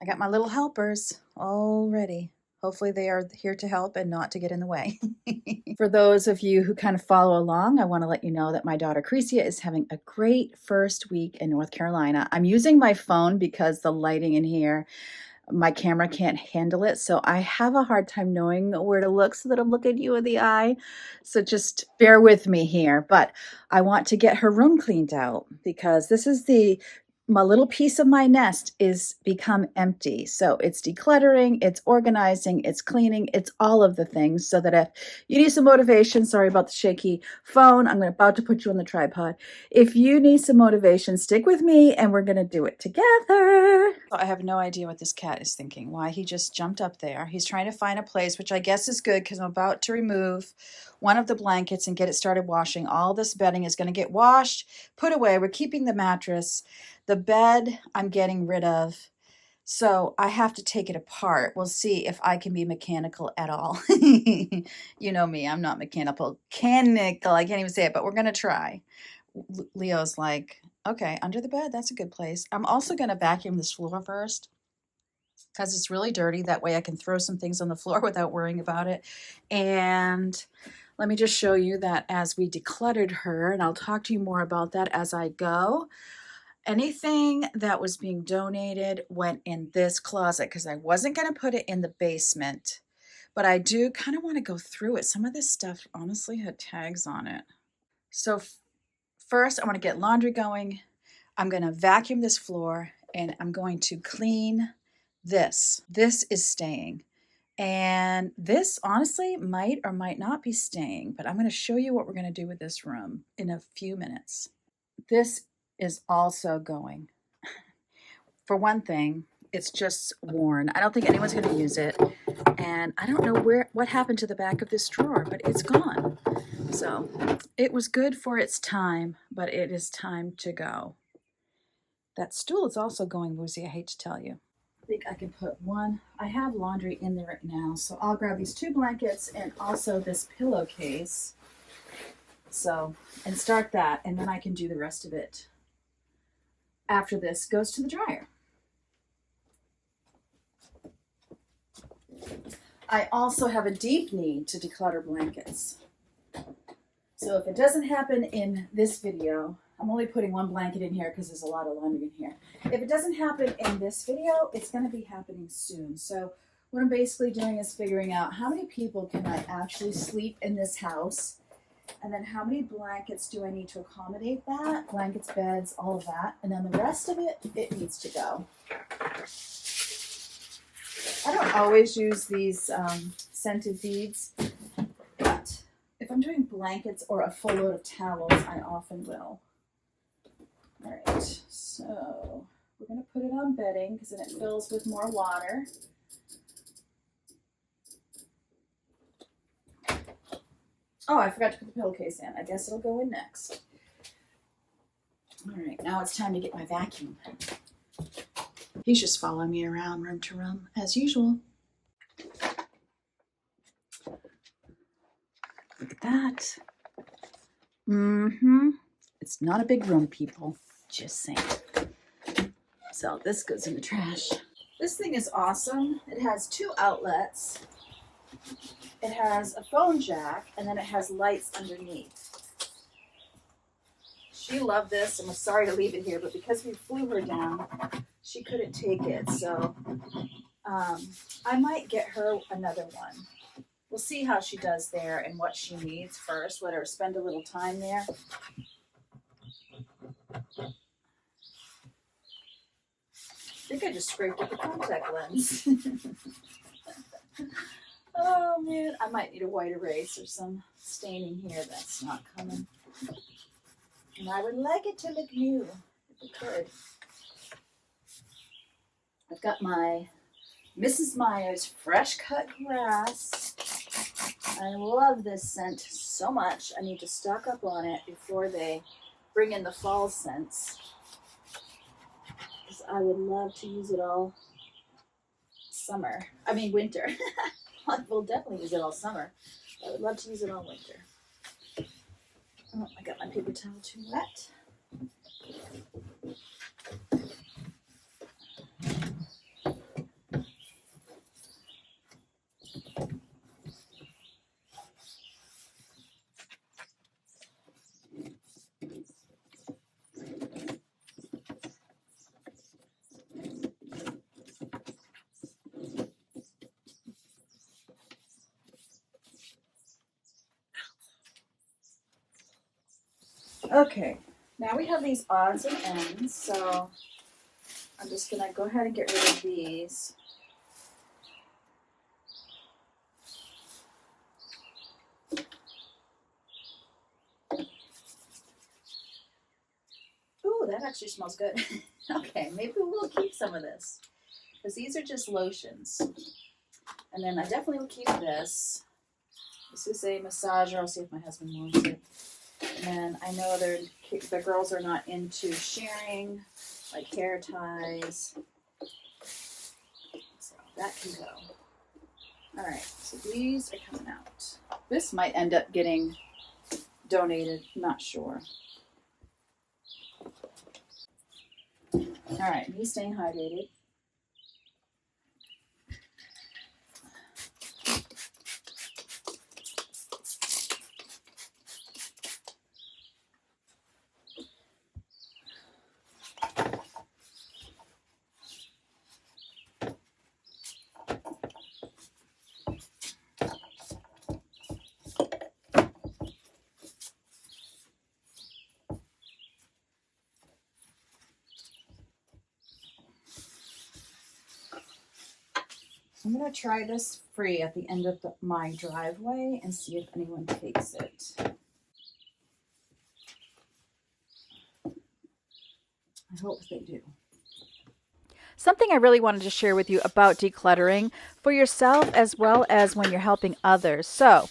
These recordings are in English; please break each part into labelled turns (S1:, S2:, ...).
S1: got my little helpers all ready. Hopefully they are here to help and not to get in the way. For those of you who kind of follow along, I want to let you know that my daughter Crecia is having a great first week in North Carolina. I'm using my phone because the lighting in here, my camera can't handle it. So I have a hard time knowing where to look so that I'm looking you in the eye. So just bear with me here. But I want to get her room cleaned out because this is my little piece of my nest is become empty. So it's decluttering, it's organizing, it's cleaning, it's all of the things so that if you need some motivation, sorry about the shaky phone, I'm about to put you on the tripod. If you need some motivation, stick with me and we're going to do it together. I have no idea what this cat is thinking, why he just jumped up there. He's trying to find a place, which I guess is good because I'm about to remove one of the blankets and get it started washing. All this bedding is going to get washed, put away. We're keeping the mattress. The bed I'm getting rid of. So I have to take it apart. We'll see if I can be mechanical at all. You know me, I'm not mechanical. I can't even say it, but we're going to try. Leo's like, okay, under the bed, that's a good place. I'm also going to vacuum this floor first because it's really dirty. That way I can throw some things on the floor without worrying about it. And let me just show you that as we decluttered her, and I'll talk to you more about that as I go. Anything that was being donated went in this closet because I wasn't going to put it in the basement, but I do kind of want to go through it. Some of this stuff honestly had tags on it. So first I want to get laundry going. I'm going to vacuum this floor and I'm going to clean this. This is staying. And this honestly might or might not be staying, but I'm going to show you what we're going to do with this room in a few minutes. This is also going. For one thing, it's just worn. I don't think anyone's going to use it. And I don't know what happened to the back of this drawer, but it's gone. So it was good for its time, but it is time to go. That stool is also going, Woozy, I hate to tell you. I think I can put one. I have laundry in there right now, so I'll grab these 2 blankets and also this pillowcase. So, and start that, and then I can do the rest of it after this goes to the dryer. I also have a deep need to declutter blankets. So if it doesn't happen in this video, I'm only putting 1 blanket in here because there's a lot of laundry in here. If it doesn't happen in this video, it's going to be happening soon. So what I'm basically doing is figuring out how many people can I actually sleep in this house, and then how many blankets do I need to accommodate that? Blankets, beds, all of that. And then the rest of it needs to go. I don't always use these scented beads, but if I'm doing blankets or a full load of towels, I often will. All right, so we're going to put it on bedding because then it fills with more water. Oh, I forgot to put the pillowcase in. I guess it'll go in next. All right, now it's time to get my vacuum. He's just following me around room to room as usual. Look at that. It's not a big room, people. Just saying. So this goes in the trash. This thing is awesome. It has 2 outlets. It has a phone jack, and then it has lights underneath. She loved this and was sorry to leave it here, but because we flew her down, she couldn't take it. So I might get her another one. We'll see how she does there and what she needs first. Let her spend a little time there. I think I just scraped up the contact lens. Oh man, I might need a white erase or some staining here. That's not coming. And I would like it to look new, if it could. I've got my Mrs. Meyer's fresh cut grass. I love this scent so much. I need to stock up on it before they bring in the fall scents. Because I would love to use it all winter. We'll definitely use it all summer. I would love to use it all winter. Oh, I got my paper towel too wet. Okay, now we have these odds and ends, so I'm just gonna go ahead and get rid of these. Ooh, that actually smells good. Okay, maybe we'll keep some of this, because these are just lotions. And then I definitely will keep this. This is a massager. I'll see if my husband wants it. And I know the girls are not into sharing, like hair ties. So that can go. All right, so these are coming out. This might end up getting donated, not sure. All right, me staying hydrated. I'm going to try this free at the end of my driveway and see if anyone takes it. I hope they do. Something I really wanted to share with you about decluttering for yourself as well as when you're helping others. So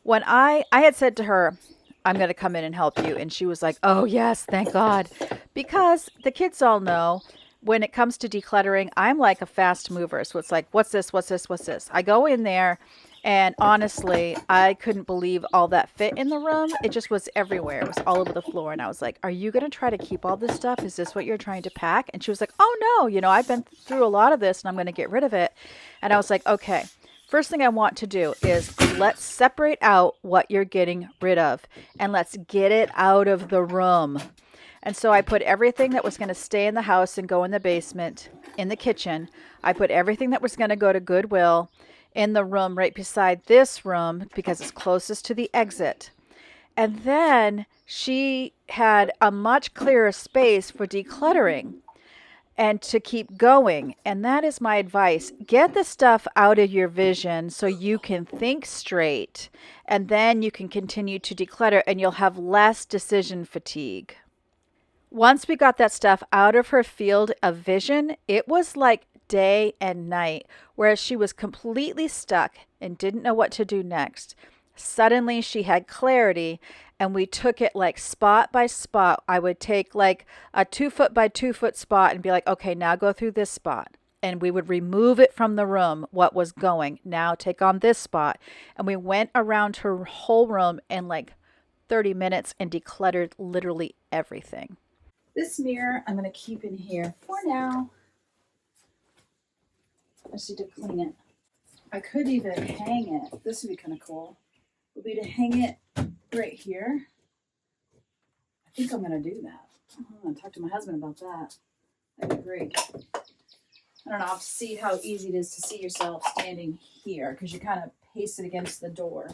S1: when I had said to her, I'm going to come in and help you. And she was like, oh, yes, thank God. Because the kids all know when it comes to decluttering, I'm like a fast mover. So it's like, what's this? What's this? What's this? I go in there and honestly, I couldn't believe all that fit in the room. It just was everywhere. It was all over the floor. And I was like, are you going to try to keep all this stuff? Is this what you're trying to pack? And she was like, oh, no, I've been through a lot of this and I'm going to get rid of it. And I was like, okay. First thing I want to do is let's separate out what you're getting rid of and let's get it out of the room. And so I put everything that was going to stay in the house and go in the basement, in the kitchen. I put everything that was going to go to Goodwill in the room right beside this room because it's closest to the exit. And then she had a much clearer space for decluttering and to keep going. And that is my advice. Get the stuff out of your vision so you can think straight, and then you can continue to declutter and you'll have less decision fatigue. Once we got that stuff out of her field of vision, it was like day and night, whereas she was completely stuck and didn't know what to do next. Suddenly she had clarity, and we took it like spot by spot. I would take like a 2-foot by 2-foot spot and be like, okay, now go through this spot. And we would remove it from the room, what was going. Now take on this spot. And we went around her whole room in like 30 minutes and decluttered literally everything. This mirror I'm going to keep in here for now. I just need to clean it. I could even hang it. This would be kind of cool. Would be to hang it right here. I think I'm going to do that. I'm going to talk to my husband about that. That'd be great. I don't know. I'll have to see how easy it is to see yourself standing here because you kind of paste it against the door.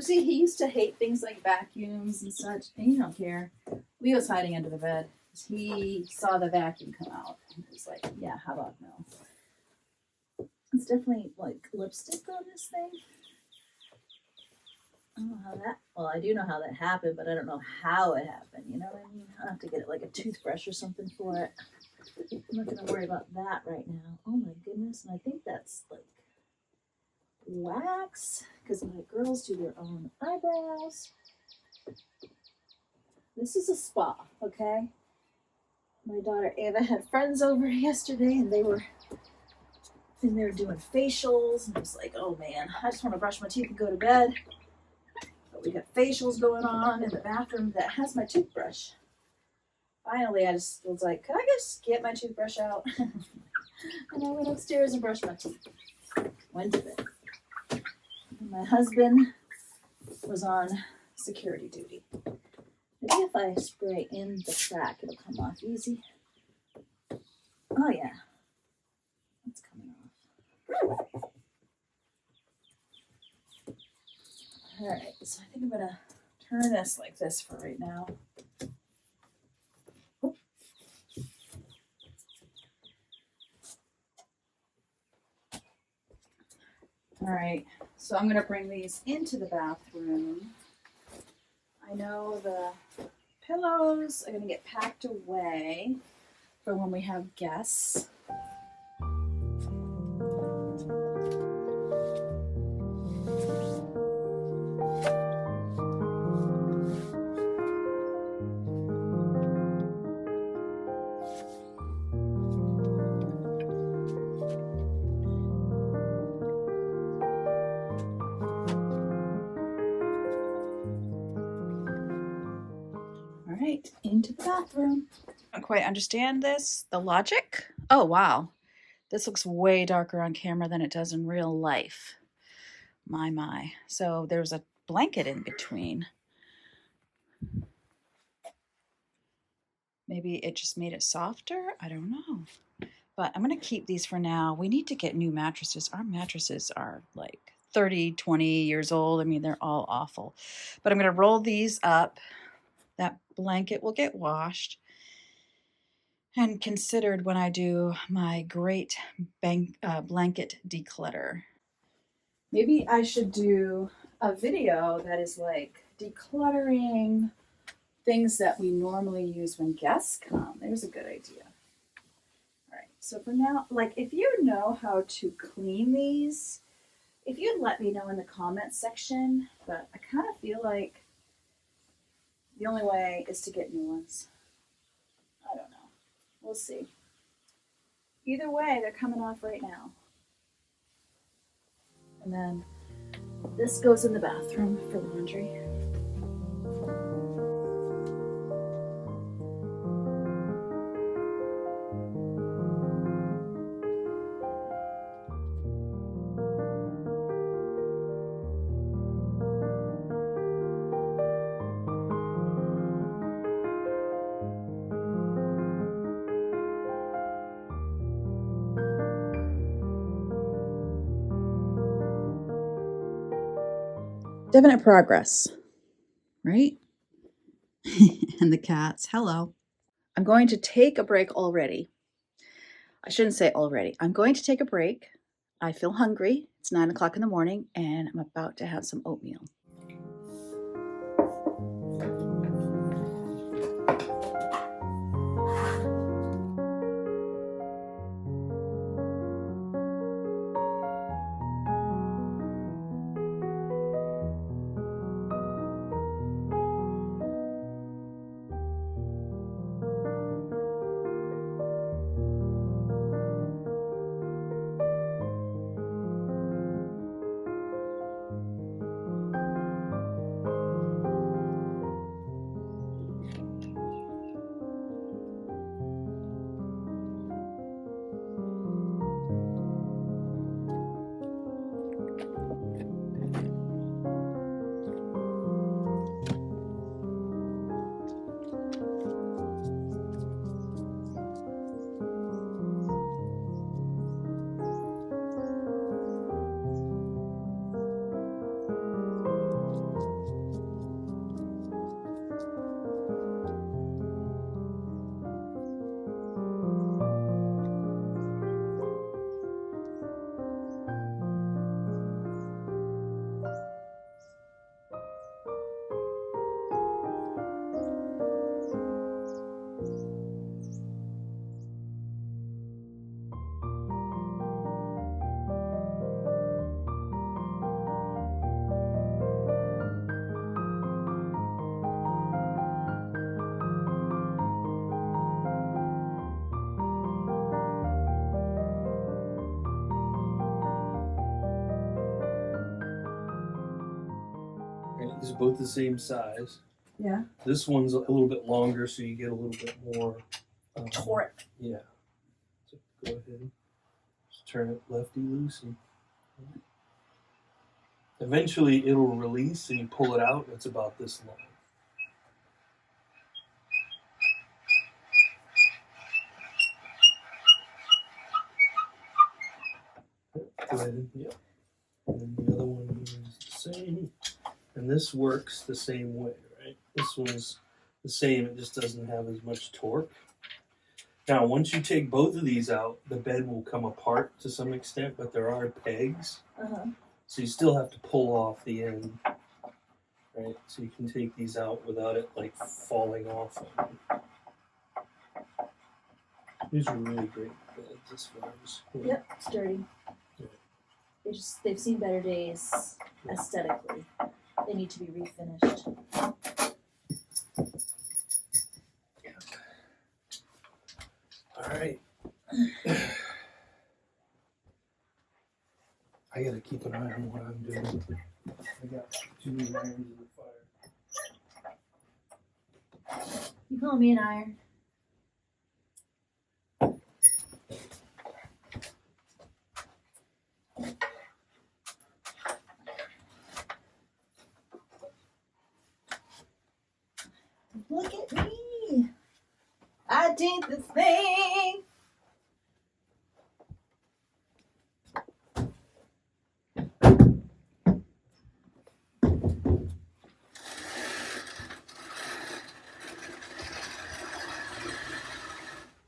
S1: See, he used to hate things like vacuums and such, and he don't care. Leo's hiding under the bed. He saw the vacuum come out. And he was like, yeah, how about no? It's definitely like lipstick on this thing. I don't know how that, well, I do know how that happened, but I don't know how it happened. You know what I mean? I'll have to get it like a toothbrush or something for it. I'm not going to worry about that right now. Oh my goodness. And I think that's like wax because my girls do their own eyebrows. This is a spa, okay? My daughter Ava had friends over yesterday and they were in there doing facials, and I was like, oh man, I just want to brush my teeth and go to bed. But we got facials going on in the bathroom that has my toothbrush. Finally, I just was like, could I just get my toothbrush out? And I went upstairs and brushed my teeth. Went to bed. And my husband was on security duty. Maybe if I spray in the crack, it'll come off easy. Oh yeah, it's coming off. All right, so I think I'm gonna turn this like this for right now. All right, so I'm gonna bring these into the bathroom. I know the pillows are gonna get packed away for when we have guests. All right, into the bathroom. I don't quite understand this, the logic. Oh, wow. This looks way darker on camera than it does in real life. My. So there's a blanket in between. Maybe it just made it softer. I don't know. But I'm going to keep these for now. We need to get new mattresses. Our mattresses are like 30, 20 years old. I mean, they're all awful. But I'm going to roll these up. That blanket will get washed and considered when I do my great blanket declutter. Maybe I should do a video that is like decluttering things that we normally use when guests come. There's a good idea. All right, so for now, like if you know how to clean these, if you'd let me know in the comments section, but I kind of feel like the only way is to get new ones. I don't know. We'll see. Either way, they're coming off right now. And then this goes in the bathroom for laundry. Definite progress, right? And the cats, hello. I'm going to take a break already. I shouldn't say already. I'm going to take a break. I feel hungry. It's 9 o'clock in the morning and I'm about to have some oatmeal.
S2: These are both the same size.
S1: Yeah.
S2: This one's a little bit longer, so you get a little bit more
S1: Torque.
S2: Yeah. So go ahead, just turn it lefty loosey. Eventually, it'll release, and you pull it out. It's about this long. Go ahead, yeah. And then the other one is the same. And this works the same way, right? This one's the same, it just doesn't have as much torque. Now, once you take both of these out, the bed will come apart to some extent, but there are pegs. So you still have to pull off the end, right? So you can take these out without it like falling off. These are really great beds as far as.
S1: Yep, sturdy.
S2: Yeah.
S1: They've seen better days aesthetically. They need to be refinished.
S2: All right. I gotta keep an eye on what I'm doing. I got 2 irons in the fire.
S1: You call me an iron. Look at me. I did the thing.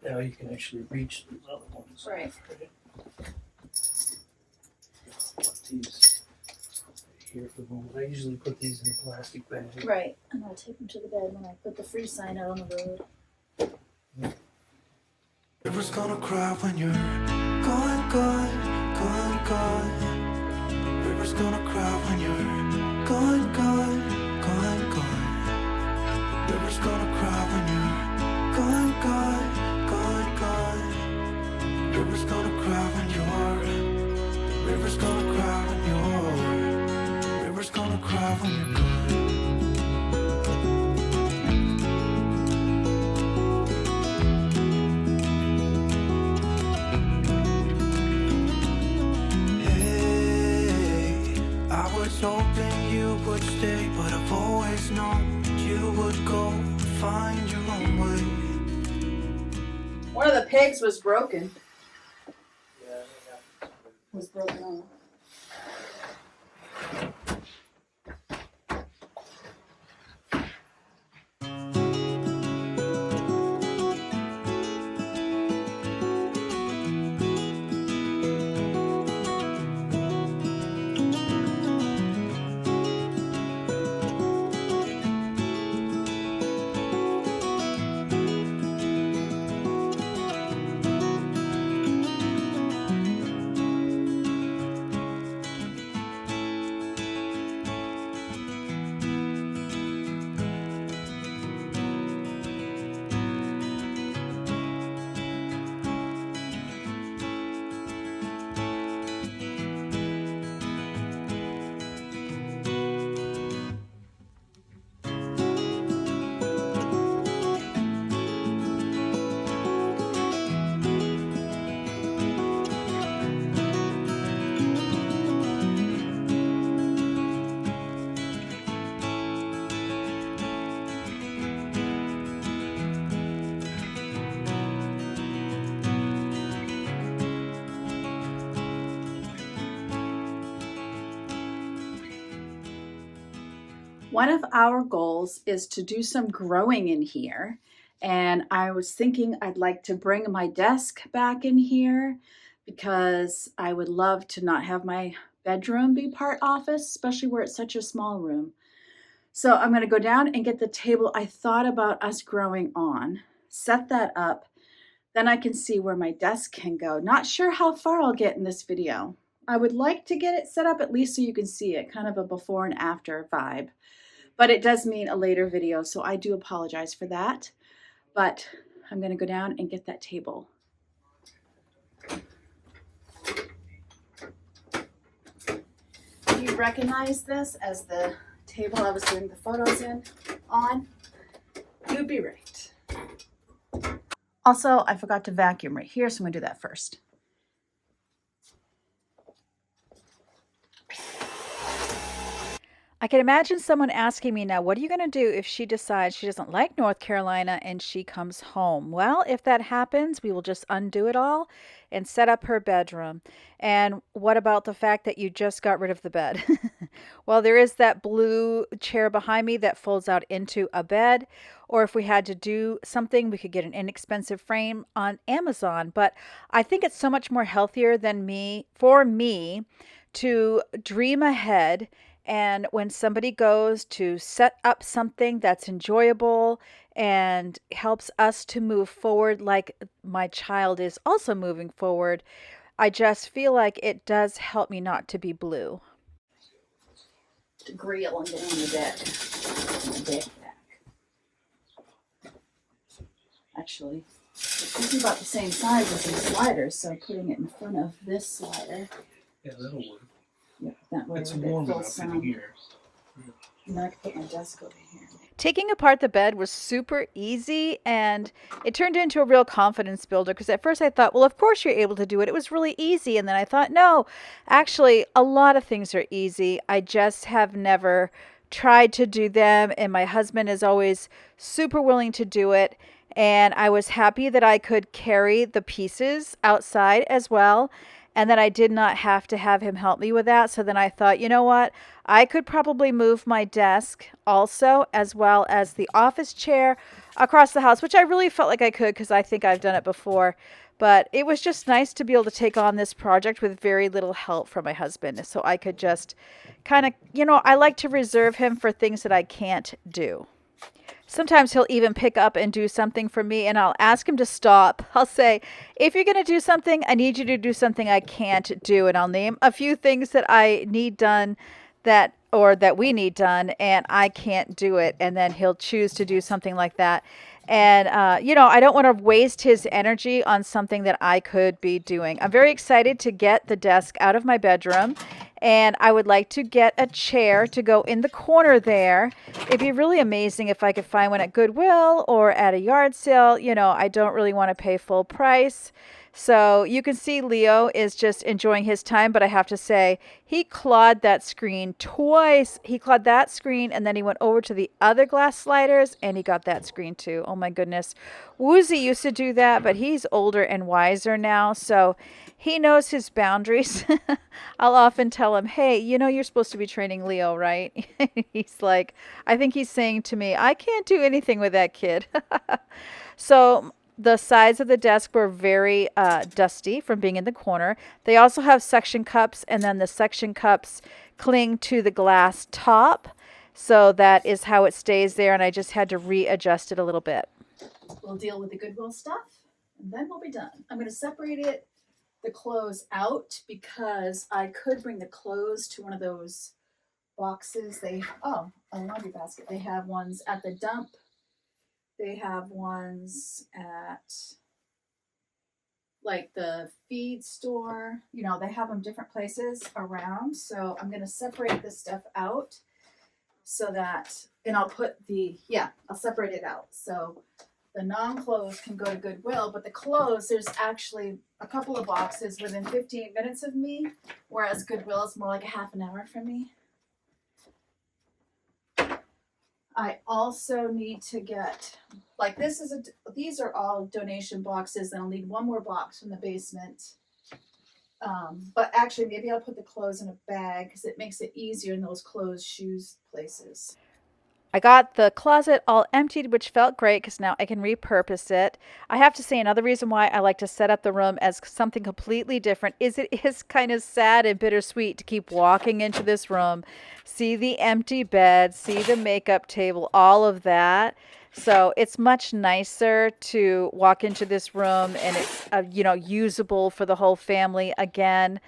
S2: Now you can actually reach those other ones.
S1: Right.
S2: Put these here for the moment. I usually put these in a plastic bag.
S1: Right. And I'll take them to the bed when I put the free sign out on the road.
S3: River's gonna cry when you're gone, gone, gone, gone. River's gonna cry when you're gone, gone, gone, gone. River's gonna cry when you're gone, gone, gone, gone. River's gonna cry when you're. River's gonna cry when you're. River's gonna cry when you're gone. I was hoping you would stay, but I've always known you would go and find your own way.
S1: One of the pegs was broken.
S2: Yeah,
S1: Was broken off. One of our goals is to do some growing in here. And I was thinking I'd like to bring my desk back in here because I would love to not have my bedroom be part office, especially where it's such a small room. So I'm going to go down and get the table I thought about us growing on, set that up. Then I can see where my desk can go. Not sure how far I'll get in this video. I would like to get it set up at least so you can see it, kind of a before and after vibe. But it does mean a later video, so I do apologize for that. But I'm going to go down and get that table. Do you recognize this as the table I was doing the photos on? You'd be right. Also, I forgot to vacuum right here, so I'm going to do that first. I can imagine someone asking me now, what are you going to do if she decides she doesn't like North Carolina and she comes home? Well, if that happens, we will just undo it all and set up her bedroom. And what about the fact that you just got rid of the bed? Well, there is that blue chair behind me that folds out into a bed. Or if we had to do something, we could get an inexpensive frame on Amazon. But I think it's so much more healthier than for me, to dream ahead, and when somebody goes to set up something that's enjoyable and helps us to move forward, like my child is also moving forward, I just feel like it does help me not to be blue. To grill and get on the deck. Actually, this is about the same size as these sliders, so putting it in front of this slider.
S2: Yeah, that'll work.
S1: Yeah, that way
S2: It's warm enough in here.
S1: And I can put my desk over here. Taking apart the bed was super easy, and it turned into a real confidence builder, because at first I thought, well, of course you're able to do it. It was really easy. And then I thought, no, actually, a lot of things are easy. I just have never tried to do them. And my husband is always super willing to do it. And I was happy that I could carry the pieces outside as well, and that I did not have to have him help me with that. So then I thought, you know what? I could probably move my desk also, as well as the office chair across the house, which I really felt like I could, because I think I've done it before. But it was just nice to be able to take on this project with very little help from my husband. So I could just kind of, I like to reserve him for things that I can't do. Sometimes he'll even pick up and do something for me, and I'll ask him to stop. I'll say, if you're going to do something, I need you to do something I can't do. And I'll name a few things that I need done that we need done, and I can't do it. And then he'll choose to do something like that. And, I don't want to waste his energy on something that I could be doing. I'm very excited to get the desk out of my bedroom, and I would like to get a chair to go in the corner there. It'd be really amazing if I could find one at Goodwill or at a yard sale. I don't really want to pay full price. So you can see Leo is just enjoying his time, but I have to say, he clawed that screen twice. He clawed that screen, and then he went over to the other glass sliders, and he got that screen too. Oh my goodness. Woozy used to do that, but he's older and wiser now, so he knows his boundaries. I'll often tell him, hey, you're supposed to be training Leo, right? He's like, I think he's saying to me, I can't do anything with that kid. So the sides of the desk were very dusty from being in the corner. They also have suction cups, and then the suction cups cling to the glass top. So that is how it stays there, and I just had to readjust it a little bit. We'll deal with the Goodwill stuff, and then we'll be done. I'm going to separate the clothes out, because I could bring the clothes to one of those boxes. A laundry basket. They have ones at the dump. They have ones at like the feed store. They have them different places around. So I'm going to separate this stuff out so that, and I'll separate it out. So the non-clothes can go to Goodwill, but the clothes, there's actually a couple of boxes within 15 minutes of me, whereas Goodwill is more like a half an hour from me. I also need to get, these are all donation boxes, and I'll need one more box from the basement. But actually, maybe I'll put the clothes in a bag, because it makes it easier in those clothes, shoes places. I got the closet all emptied, which felt great, because now I can repurpose it. I have to say, another reason why I like to set up the room as something completely different is it is kind of sad and bittersweet to keep walking into this room, see the empty bed, see the makeup table, all of that. So it's much nicer to walk into this room, and it's usable for the whole family again.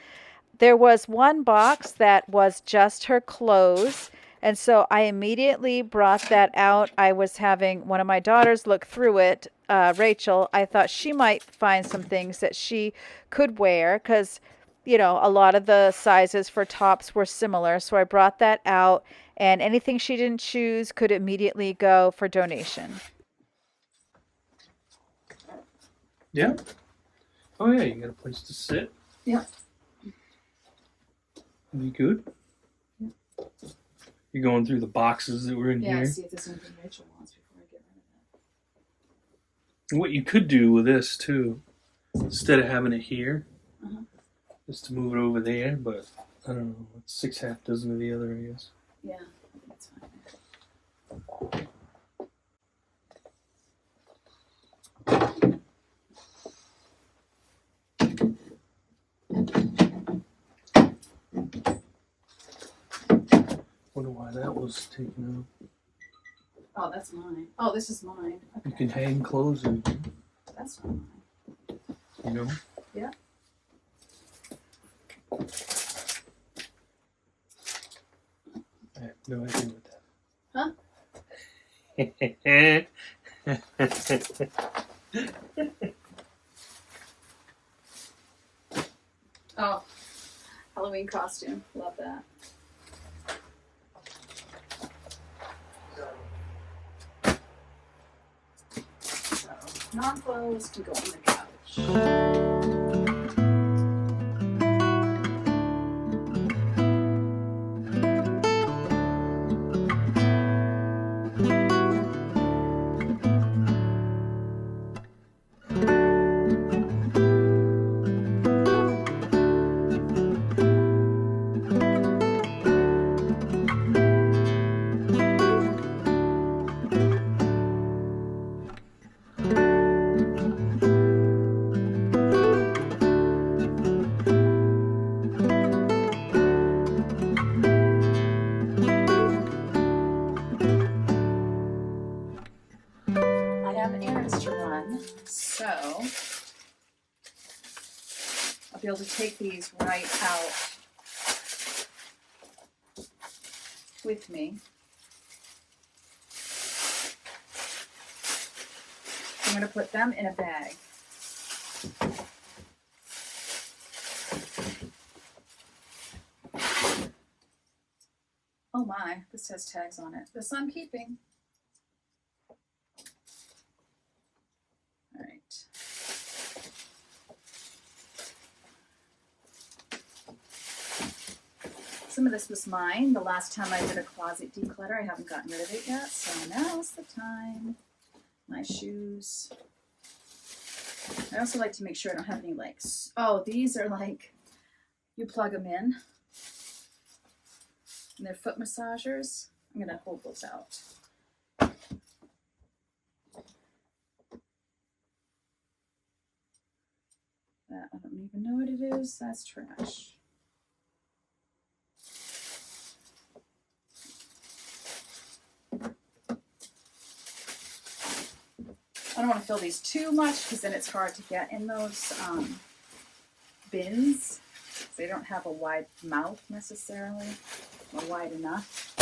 S1: There was one box that was just her clothes, and so I immediately brought that out. I was having one of my daughters look through it, Rachel. I thought she might find some things that she could wear, because, a lot of the sizes for tops were similar. So I brought that out, and anything she didn't choose could immediately go for donation.
S2: Yeah? Oh yeah, you got a place to sit?
S1: Yeah.
S2: You good? You're going through the boxes that were in
S1: Yeah,
S2: here.
S1: see if there's anything Rachel wants before I get rid of it.
S2: And what you could do with this too, instead of having it here,
S1: Uh-huh.
S2: is to move it over there. But I don't know, it's 6/2 dozen of the other, I guess.
S1: Yeah, I think that's fine.
S2: Wonder why that was taken out.
S1: Oh, that's mine. Oh, this is mine.
S2: You
S1: Okay.
S2: can hang clothes in here,
S1: That's not mine.
S2: you know.
S1: Yeah.
S2: I have no idea what that.
S1: Huh? Oh, Halloween costume. Love that. So, non-clothes can go on the couch. I have errands to run, so I'll be able to take these right out with me. I'm going to put them in a bag. Oh my, this has tags on it. This I'm keeping. All right. Some of this was mine. The last time I did a closet declutter, I haven't gotten rid of it yet, so now's the time. My shoes. I also like to make sure I don't have any legs. Oh, these are like, you plug them in. And they're foot massagers. I'm gonna hold those out. That, I don't even know what it is. That's trash. I don't want to fill these too much because then it's hard to get in those bins. They don't have a wide mouth necessarily, or wide enough.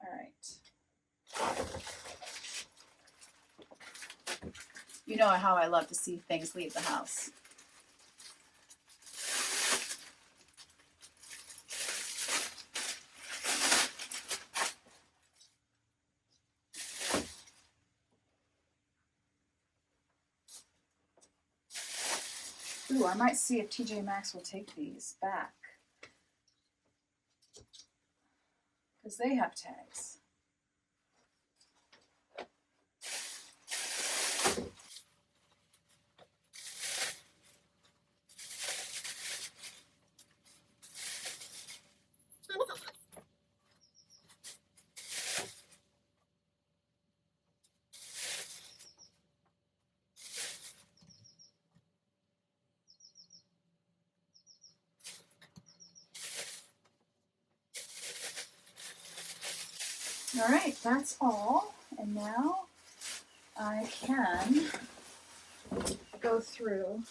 S1: All right. You know how I love to see things leave the house. Ooh, I might see if TJ Maxx will take these back. Because they have tags. All right, that's all. And now I can go through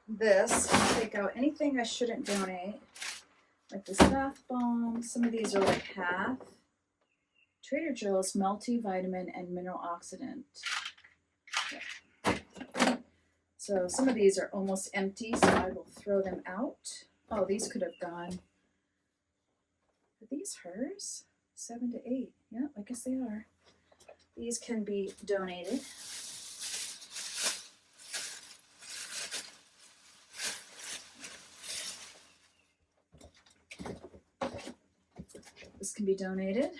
S1: this and take out anything I shouldn't donate, like this bath bomb. Some of these are like half. Trader Joe's multivitamin and mineral oxidant. So some of these are almost empty, so I will throw them out. Oh, these could have gone. Are these hers? 7 to 8. Yeah, I guess they are. These can be donated. This can be donated.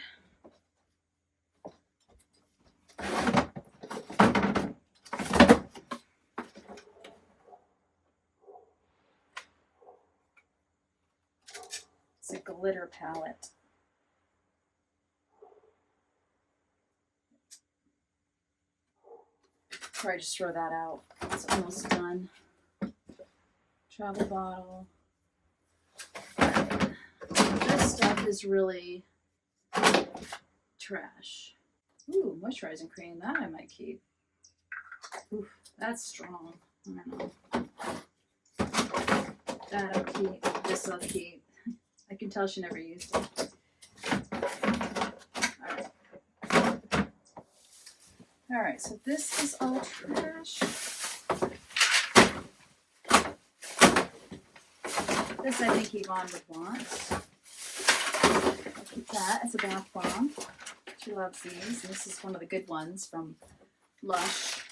S1: It's a glitter palette. Probably just throw that out. It's almost done. Travel bottle. This stuff is really trash. Ooh, moisturizing cream. That I might keep. Oof, that's strong. I don't know. That I'll keep. This I'll keep. I can tell she never used it. All right, so this is all trash. This I think Yvonne would want. I'll keep that as a bath bomb. She loves these. And this is one of the good ones from Lush.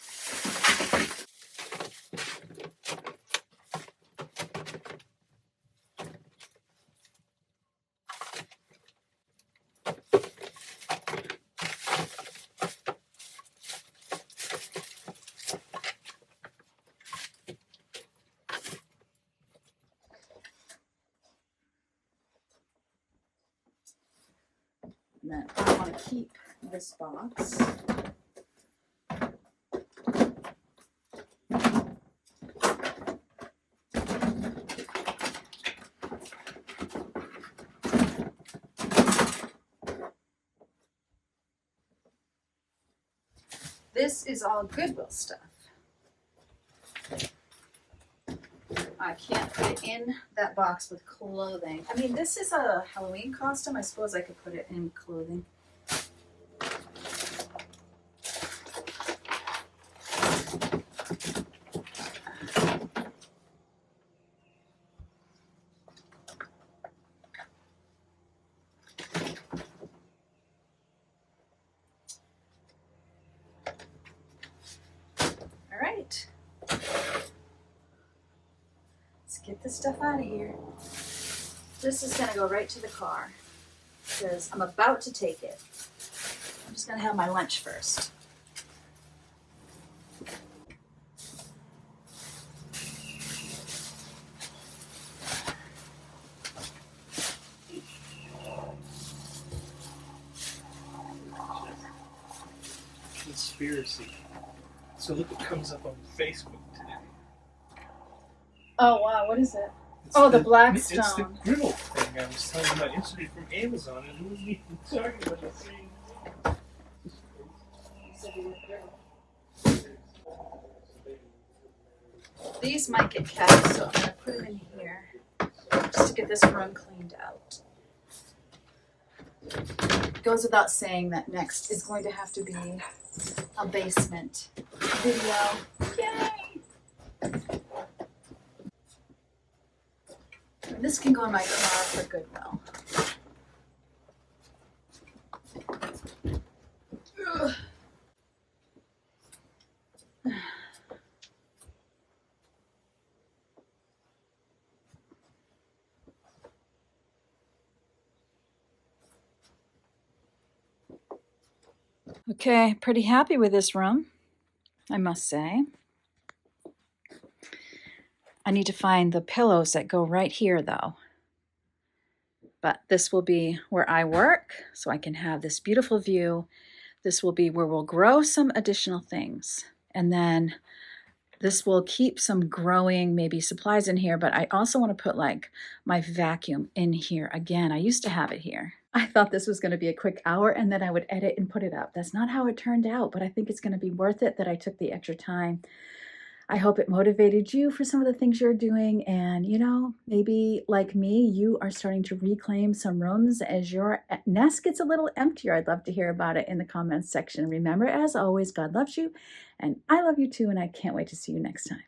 S1: And then I want to keep this box. This is all Goodwill stuff. I can't put it in that box with clothing. I mean, this is a Halloween costume. I suppose I could put it in clothing. All right. Get this stuff out of here. This is going to go right to the car because I'm about to take it. I'm just going to have my lunch first.
S2: Conspiracy. So look what comes up on Facebook today.
S1: Oh wow, what is it?
S2: It's
S1: the black
S2: It's the
S1: stone.
S2: griddle thing I was telling you about yesterday from Amazon, and who was even talking about the same.
S1: These might get kept, so I'm going to put them in here just to get this room cleaned out. It goes without saying that next is going to have to be a basement video. Yay! And this can go in my car for Goodwill. Ugh. Okay, pretty happy with this room, I must say. I need to find the pillows that go right here though. But this will be where I work, so I can have this beautiful view. This will be where we'll grow some additional things. And then this will keep some growing, maybe supplies in here, but I also want to put like my vacuum in here again. I used to have it here. I thought this was going to be a quick hour and then I would edit and put it up. That's not how it turned out, but I think it's going to be worth it that I took the extra time. I hope it motivated you for some of the things you're doing. And, you know, maybe like me, you are starting to reclaim some rooms as your nest gets a little emptier. I'd love to hear about it in the comments section. Remember, as always, God loves you and I love you too. And I can't wait to see you next time.